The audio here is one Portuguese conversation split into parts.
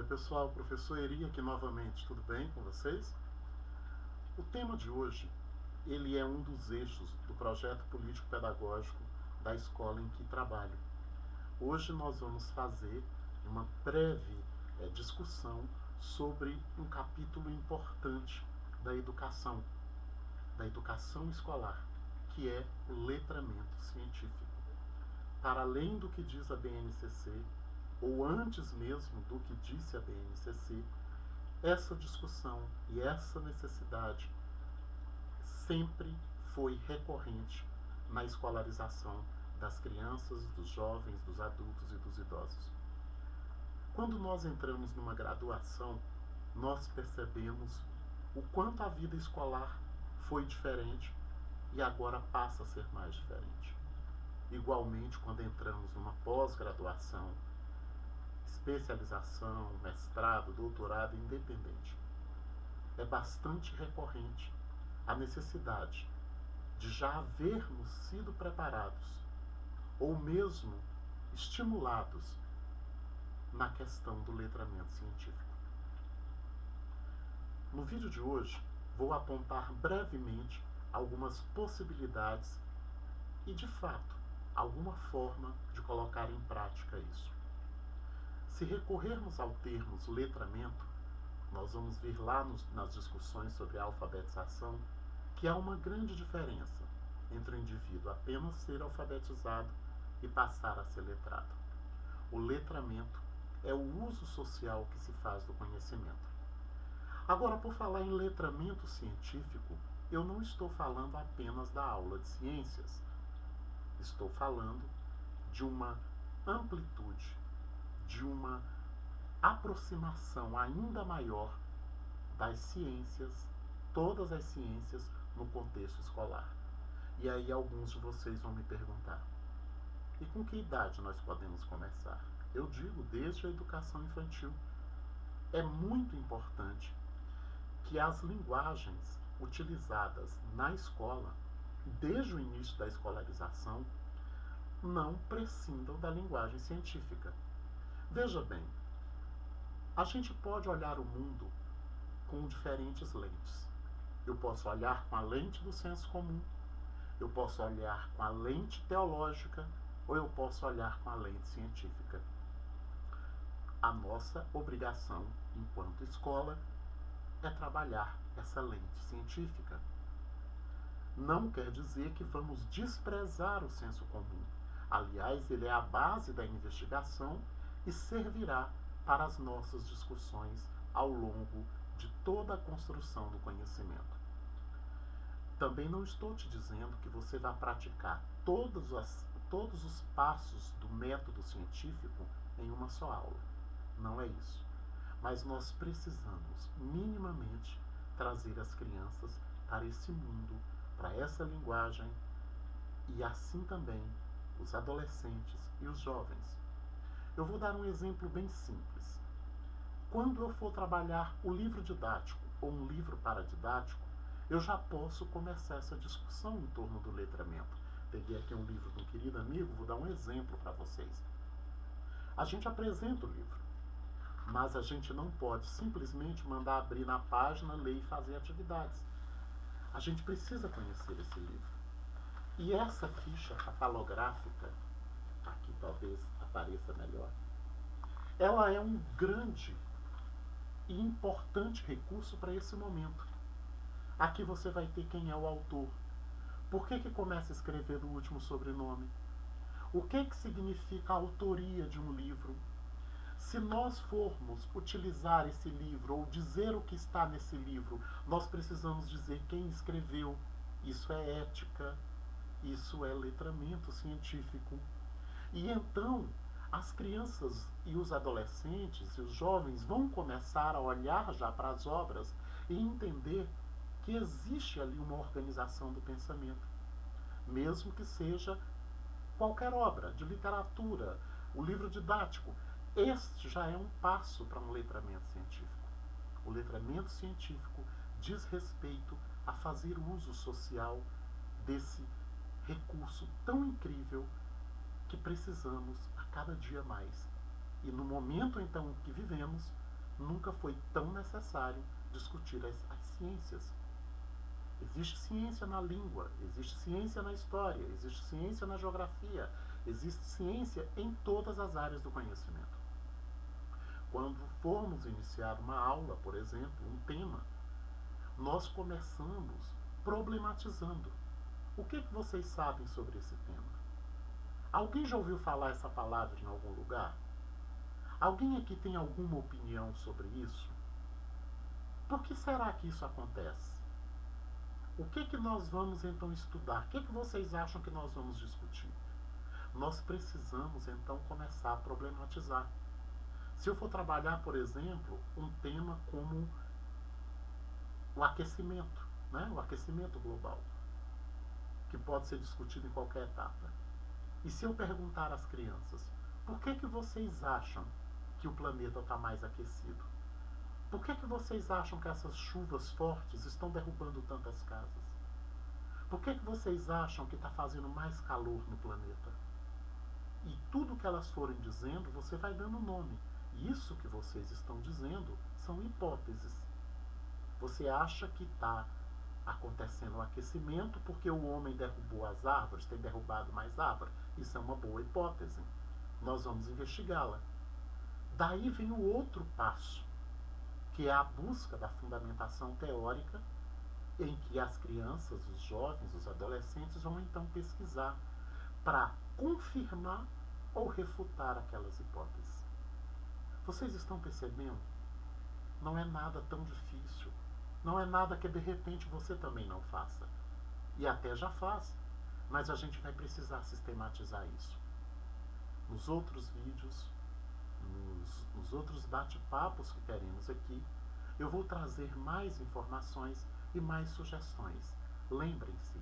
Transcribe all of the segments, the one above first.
Oi pessoal, professor Eri aqui novamente, tudo bem com vocês? O tema de hoje, ele é um dos eixos do projeto político-pedagógico da escola em que trabalho. Hoje nós vamos fazer uma breve discussão sobre um capítulo importante da educação escolar, que é o letramento científico. Para além do que diz a BNCC, ou antes mesmo do que disse a BNCC, essa discussão e essa necessidade sempre foi recorrente na escolarização das crianças, dos jovens, dos adultos e dos idosos. Quando nós entramos numa graduação, nós percebemos o quanto a vida escolar foi diferente e agora passa a ser mais diferente. Igualmente, quando entramos numa pós-graduação, especialização, mestrado, doutorado independente, é bastante recorrente a necessidade de já havermos sido preparados ou mesmo estimulados na questão do letramento científico. No vídeo de hoje, vou apontar brevemente algumas possibilidades e, de fato, alguma forma de colocar em prática isso. Se recorrermos ao termo letramento, nós vamos ver lá nas discussões sobre a alfabetização que há uma grande diferença entre o indivíduo apenas ser alfabetizado e passar a ser letrado. O letramento é o uso social que se faz do conhecimento. Agora, por falar em letramento científico, eu não estou falando apenas da aula de ciências. Estou falando de uma amplitude, de uma aproximação ainda maior das ciências, todas as ciências, no contexto escolar. E aí alguns de vocês vão me perguntar: e com que idade nós podemos começar? Eu digo desde a educação infantil. É muito importante que as linguagens utilizadas na escola, desde o início da escolarização, não prescindam da linguagem científica. Veja bem, a gente pode olhar o mundo com diferentes lentes. Eu posso olhar com a lente do senso comum, eu posso olhar com a lente teológica, ou eu posso olhar com a lente científica. A nossa obrigação, enquanto escola, é trabalhar essa lente científica. Não quer dizer que vamos desprezar o senso comum. Aliás, ele é a base da investigação e servirá para as nossas discussões ao longo de toda a construção do conhecimento. Também não estou te dizendo que você vai praticar todos os passos do método científico em uma só aula. Não é isso. Mas nós precisamos, minimamente, trazer as crianças para esse mundo, para essa linguagem, e assim também os adolescentes e os jovens. Eu vou dar um exemplo bem simples. Quando eu for trabalhar o livro didático ou um livro paradidático, eu já posso começar essa discussão em torno do letramento. Peguei aqui um livro de um querido amigo, vou dar um exemplo para vocês. A gente apresenta o livro, mas a gente não pode simplesmente mandar abrir na página, ler e fazer atividades. A gente precisa conhecer esse livro. E essa ficha catalográfica, aqui talvez apareça melhor, ela é um grande e importante recurso para esse momento. Aqui você vai ter quem é o autor. Por que começa a escrever do último sobrenome? O que significa a autoria de um livro? Se nós formos utilizar esse livro ou dizer o que está nesse livro, nós precisamos dizer quem escreveu. Isso é ética, isso é letramento científico. E então, as crianças e os adolescentes e os jovens vão começar a olhar já para as obras e entender que existe ali uma organização do pensamento, mesmo que seja qualquer obra de literatura, o livro didático. Este já é um passo para um letramento científico. O letramento científico diz respeito a fazer uso social desse recurso tão incrível que precisamos a cada dia mais. E no momento então que vivemos, nunca foi tão necessário discutir as ciências. Existe ciência na língua, existe ciência na história, existe ciência na geografia, existe ciência em todas as áreas do conhecimento. Quando formos iniciar uma aula, por exemplo, um tema, nós começamos problematizando. O que vocês sabem sobre esse tema? Alguém já ouviu falar essa palavra em algum lugar? Alguém aqui tem alguma opinião sobre isso? Por que será que isso acontece? O que nós vamos então estudar? O que vocês acham que nós vamos discutir? Nós precisamos então começar a problematizar. Se eu for trabalhar, por exemplo, um tema como o aquecimento, né? O aquecimento global, que pode ser discutido em qualquer etapa. E se eu perguntar às crianças, por que vocês acham que o planeta está mais aquecido? Por que vocês acham que essas chuvas fortes estão derrubando tantas casas? Por que vocês acham que está fazendo mais calor no planeta? E tudo que elas forem dizendo, você vai dando nome. E isso que vocês estão dizendo são hipóteses. Você acha que está acontecendo um aquecimento porque o homem derrubou as árvores, tem derrubado mais árvores? Isso é uma boa hipótese. Nós vamos investigá-la. Daí vem o outro passo, que é a busca da fundamentação teórica, em que as crianças, os jovens, os adolescentes vão então pesquisar para confirmar ou refutar aquelas hipóteses. Vocês estão percebendo? Não é nada tão difícil. Não é nada que de repente você também não faça. E até já faz. Mas a gente vai precisar sistematizar isso. Nos outros vídeos, nos outros bate-papos que teremos aqui, eu vou trazer mais informações e mais sugestões. Lembrem-se,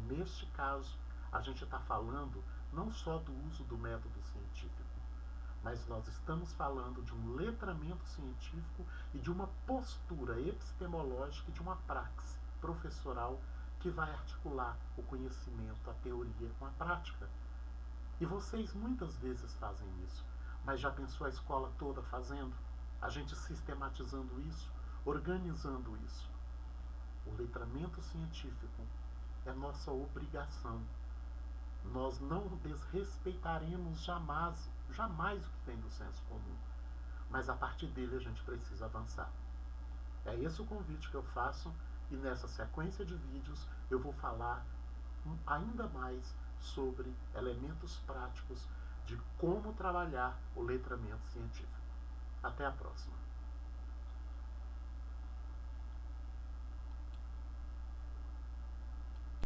neste caso, a gente está falando não só do uso do método científico, mas nós estamos falando de um letramento científico e de uma postura epistemológica e de uma praxe professoral que vai articular o conhecimento, a teoria com a prática. E vocês muitas vezes fazem isso, mas já pensou a escola toda fazendo? A gente sistematizando isso, organizando isso. O letramento científico é nossa obrigação. Nós não desrespeitaremos jamais o que vem do senso comum. Mas a partir dele a gente precisa avançar. É esse o convite que eu faço, e nessa sequência de vídeos eu vou falar ainda mais sobre elementos práticos de como trabalhar o letramento científico. Até a próxima.